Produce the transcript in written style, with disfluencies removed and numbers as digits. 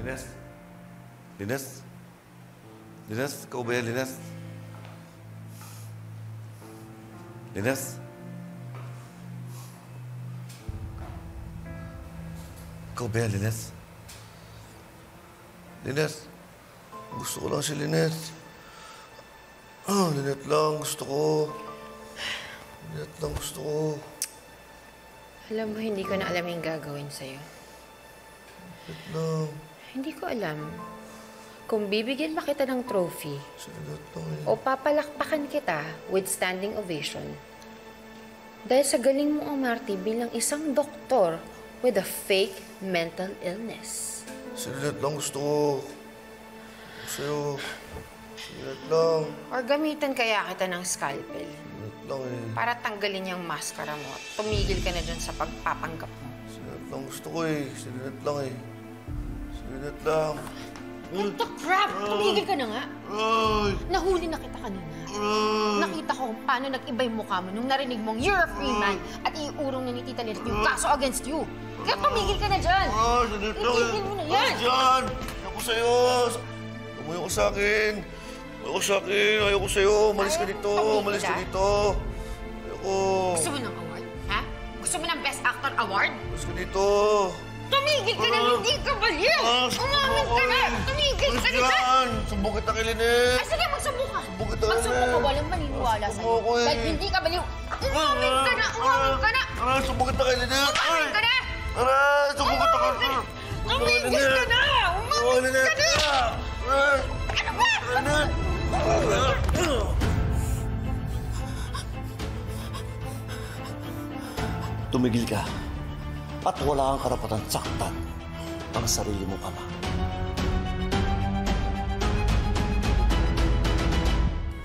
Lines? Lines? Lines? Ikaw ba yan, Lines? Lines? Ikaw ba yan, Lines? Lines? Gusto ko lang si Lynette. Lynette lang. Gusto ko. Lynette lang gusto ko. Alam mo, hindi ko na alam yung gagawin sa'yo. Lynette lang. Hindi ko alam kung bibigyan ba kita ng trophy Si Lynette lang eh. o papalakpakan kita with standing ovation dahil sa galing mo umarte bilang isang doktor with a fake mental illness. Si Lynette lang gusto ko. Sa'yo. Si Lynette lang. Or gamitan kaya kita ng scalpel Lynette lang eh. para tanggalin yung maskara mo at tumigil ka na dyan sa pagpapanggap mo. Si Lynette lang gusto ko eh. Si Lynette lang eh. Si Lynette lang. What the crap? Tumigil ka na nga. Ay! Nahuli na kita kanina. Nakita ko kung paano nag-iba yung mukha mo nung narinig mong you're a free man at iurong na ni Tita Lynette yung kaso against you. Kaya tumigil ka na dyan. Si Lynette lang eh. Itigil mo na yan. Diyan! Ayoko sa'yo. Ayoko sa akin. Ayoko sa akin. Ayoko sa'yo. Malis ka dito. Malis ka dito. Ayoko. Gusto mo ng award? Ha? Gusto mo ng Best Actor Award? Malis ka dito. Tumigil ka na, hindi ka baliw! Umamin ka na! Tumigil ka na dyan! Sumbong kita kay Lynette. Ay, sige, magsubok ka. Sumbong kita kay Magsubok ka, Lynette. walang maniniwala sa'yo. Sumbong ko eh. Dahil hindi ka baliw. Umamin ka na! Umamin ka na! Sumbong kita kay Lynette. Umamin ka na! Sumbong kita kay Lynette. Tumigil ka na! Umamin ka na! Ano ba? Tumigil ka at wala kang karapatan saktan ang sarili mong ama.